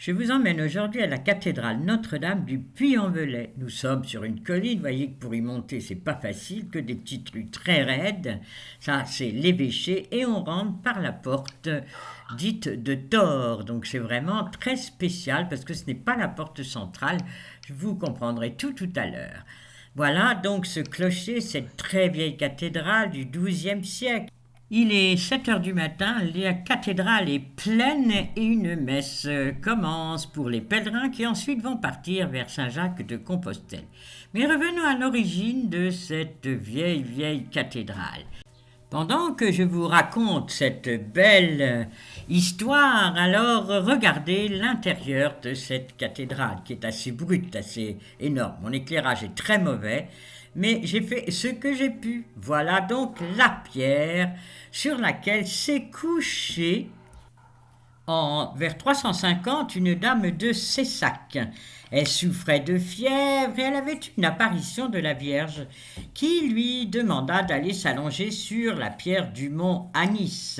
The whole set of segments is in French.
Je vous emmène aujourd'hui à la cathédrale Notre-Dame du Puy-en-Velay. Nous sommes sur une colline, vous voyez que pour y monter, c'est pas facile, que des petites rues très raides. Ça, c'est l'évêché et on rentre par la porte dite de Thore. Donc c'est vraiment très spécial parce que ce n'est pas la porte centrale. Vous comprendrez tout à l'heure. Voilà donc ce clocher, cette très vieille cathédrale du XIIe siècle. Il est 7 heures du matin, la cathédrale est pleine et une messe commence pour les pèlerins qui ensuite vont partir vers Saint-Jacques de Compostelle. Mais revenons à l'origine de cette vieille cathédrale. Pendant que je vous raconte cette belle histoire, alors regardez l'intérieur de cette cathédrale qui est assez brute, assez énorme. Mon éclairage est très mauvais, mais j'ai fait ce que j'ai pu. Voilà donc la pierre sur laquelle s'est couchée vers 350 une dame de Cessac. Elle souffrait de fièvre et elle avait une apparition de la Vierge qui lui demanda d'aller s'allonger sur la pierre du mont Anis.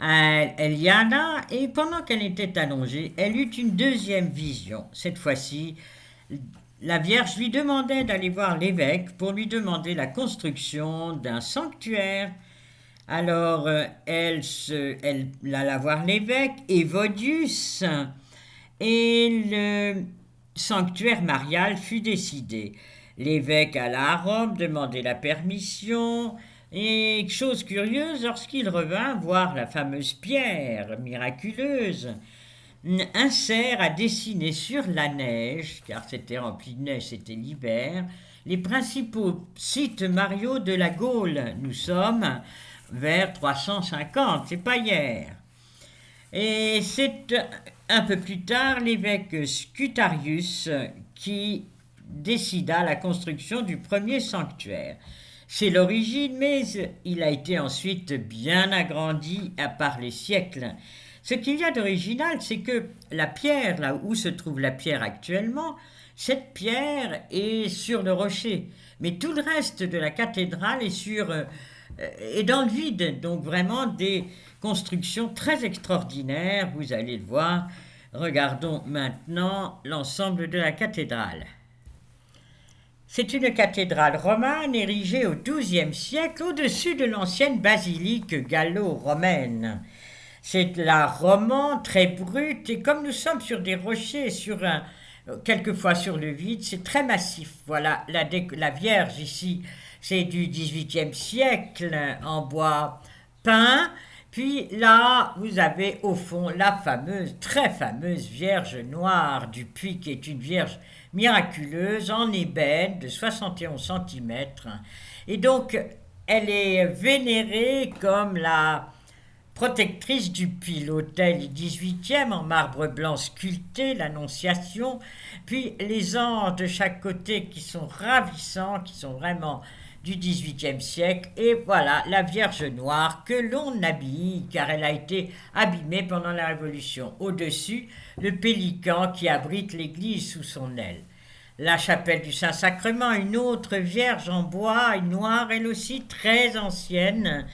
Elle y alla et pendant qu'elle était allongée, elle eut une deuxième vision. Cette fois-ci, la Vierge lui demandait d'aller voir l'évêque pour lui demander la construction d'un sanctuaire. Alors, elle alla voir l'évêque, Évodius, et le sanctuaire marial fut décidé. L'évêque alla à Rome demander la permission, et chose curieuse, lorsqu'il revint voir la fameuse pierre miraculeuse, un cerf a dessiné sur la neige, car c'était rempli de neige, c'était l'hiver, les principaux sites mariaux de la Gaule. Nous sommes vers 350, c'est pas hier. Et c'est un peu plus tard l'évêque Scutarius qui décida la construction du premier sanctuaire. C'est l'origine, mais il a été ensuite bien agrandi par les siècles. Ce qu'il y a d'original, c'est que la pierre, là où se trouve la pierre actuellement, cette pierre est sur le rocher. Mais tout le reste de la cathédrale est dans le vide. Donc vraiment des constructions très extraordinaires, vous allez le voir. Regardons maintenant l'ensemble de la cathédrale. C'est une cathédrale romane érigée au XIIe siècle au-dessus de l'ancienne basilique gallo-romaine. C'est la roman très brute et comme nous sommes sur des rochers, quelquefois sur le vide, c'est très massif. Voilà, la Vierge ici, c'est du XVIIIe siècle en bois peint. Puis là, vous avez au fond la très fameuse Vierge noire du Puy, qui est une Vierge miraculeuse en ébène de 71 cm. Et donc, elle est vénérée comme la protectrice du Puy. L'autel est 18e en marbre blanc sculpté, l'Annonciation, puis les anges de chaque côté qui sont ravissants, qui sont vraiment du XVIIIe siècle, et voilà la Vierge noire que l'on habille, car elle a été abîmée pendant la Révolution. Au-dessus, le pélican qui abrite l'église sous son aile. La chapelle du Saint-Sacrement, une autre Vierge en bois et noire, elle aussi très ancienne.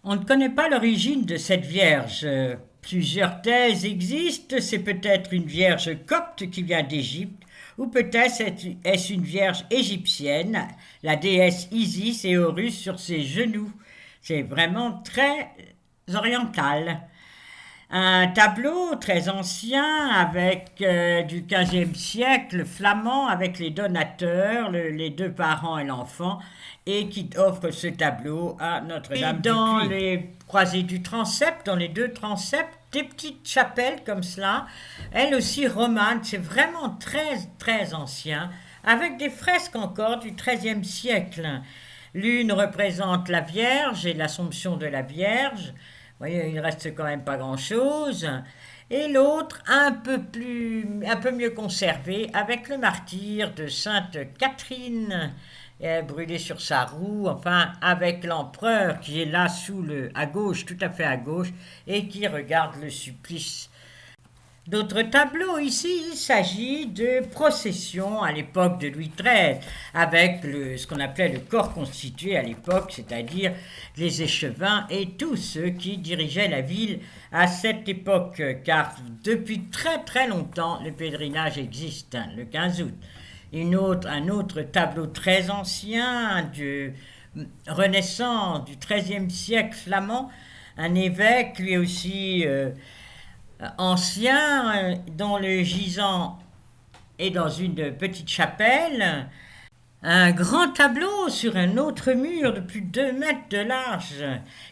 On ne connaît pas l'origine de cette Vierge. Plusieurs thèses existent. C'est peut-être une Vierge copte qui vient d'Égypte, ou peut-être est-ce une Vierge égyptienne, la déesse Isis et Horus sur ses genoux. C'est vraiment très oriental. Un tableau très ancien avec du XVe siècle, flamand, avec les donateurs, les deux parents et l'enfant, et qui offre ce tableau à Notre-Dame du Puy. Dans les croisées du transept, dans les deux transepts, des petites chapelles comme cela, elles aussi romanes, c'est vraiment très ancien, avec des fresques encore du XIIIe siècle. L'une représente la Vierge et l'Assomption de la Vierge. Vous voyez, il ne reste quand même pas grand-chose. Et l'autre, un peu mieux conservé, avec le martyre de Sainte Catherine, brûlé sur sa roue, enfin, avec l'empereur qui est là à gauche, tout à fait à gauche, et qui regarde le supplice. D'autres tableaux ici, il s'agit de processions à l'époque de Louis XIII, avec ce qu'on appelait le corps constitué à l'époque, c'est-à-dire les échevins et tous ceux qui dirigeaient la ville à cette époque, car depuis très très longtemps, le pèlerinage existe, le 15 août. Un autre tableau très ancien, de Renaissance, du XIIIe siècle flamand, un évêque lui aussi ancien, dont le gisant est dans une petite chapelle, un grand tableau sur un autre mur de plus de 2 mètres de large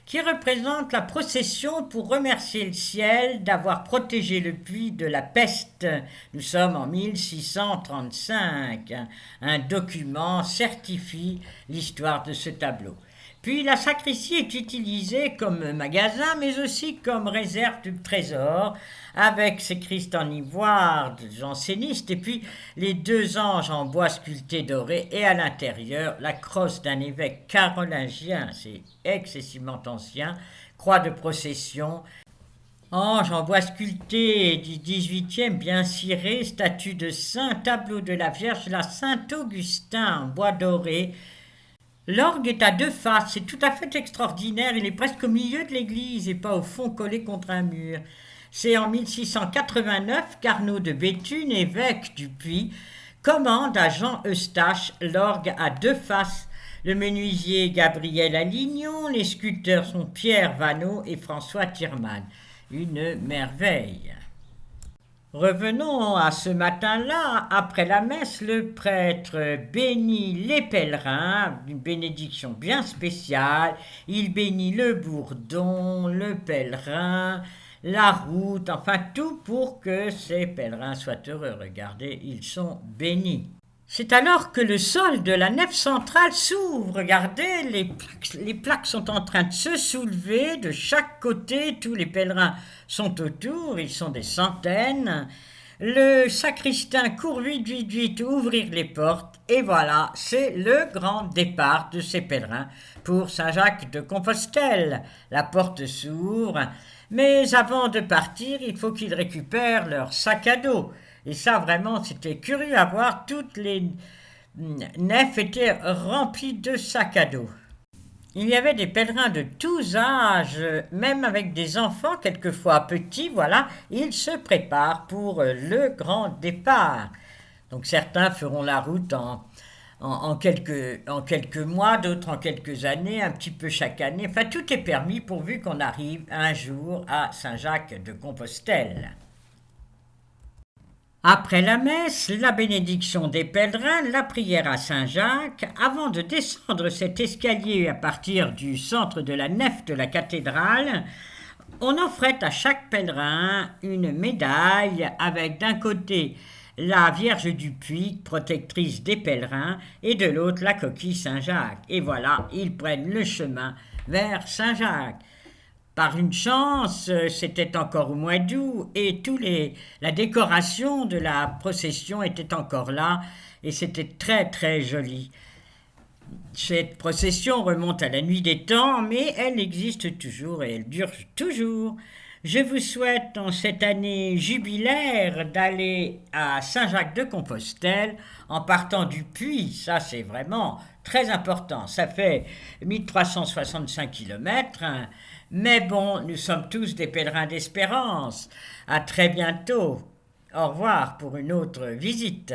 qui représente la procession pour remercier le ciel d'avoir protégé le puits de la peste. Nous sommes en 1635. Un document certifie l'histoire de ce tableau. Puis la sacristie est utilisée comme magasin, mais aussi comme réserve de trésor, avec ses Christ en ivoire de jansénistes, et puis les 2 anges en bois sculptés dorés, et à l'intérieur la crosse d'un évêque carolingien, c'est excessivement ancien, croix de procession, ange en bois sculpté du 18e, bien ciré, statue de saint, tableau de la Vierge, la Saint-Augustin en bois doré. L'orgue est à 2 faces, c'est tout à fait extraordinaire, il est presque au milieu de l'église et pas au fond collé contre un mur. C'est en 1689 qu'Arnaud de Béthune, évêque du Puy, commande à Jean Eustache l'orgue à 2 faces. Le menuisier Gabriel Alignon, les sculpteurs sont Pierre Vanneau et François Thiermann. Une merveille. Revenons à ce matin-là, après la messe, le prêtre bénit les pèlerins, une bénédiction bien spéciale. Il bénit le bourdon, le pèlerin, la route, enfin tout pour que ces pèlerins soient heureux. Regardez, ils sont bénis. C'est alors que le sol de la nef centrale s'ouvre. Regardez, les plaques sont en train de se soulever de chaque côté. Tous les pèlerins sont autour, ils sont des centaines. Le sacristain court vite ouvrir les portes. Et voilà, c'est le grand départ de ces pèlerins pour Saint-Jacques de Compostelle. La porte s'ouvre, mais avant de partir, il faut qu'ils récupèrent leur sac à dos. Et ça, vraiment, c'était curieux à voir. Toutes les nefs étaient remplies de sacs à dos. Il y avait des pèlerins de tous âges, même avec des enfants, quelquefois petits, voilà. Ils se préparent pour le grand départ. Donc certains feront la route en quelques mois, d'autres en quelques années, un petit peu chaque année. Enfin, tout est permis pourvu qu'on arrive un jour à Saint-Jacques de Compostelle. Après la messe, la bénédiction des pèlerins, la prière à Saint-Jacques, avant de descendre cet escalier à partir du centre de la nef de la cathédrale, on offrait à chaque pèlerin une médaille avec d'un côté la Vierge du Puy, protectrice des pèlerins, et de l'autre la coquille Saint-Jacques. Et voilà, ils prennent le chemin vers Saint-Jacques. Par une chance, c'était encore au mois d'août et la décoration de la procession était encore là et c'était très très joli. Cette procession remonte à la nuit des temps, mais elle existe toujours et elle dure toujours. Je vous souhaite en cette année jubilaire d'aller à Saint-Jacques-de-Compostelle en partant du Puy. Ça, c'est vraiment très important. Ça fait 1365 kilomètres. Mais bon, nous sommes tous des pèlerins d'espérance. À très bientôt. Au revoir pour une autre visite.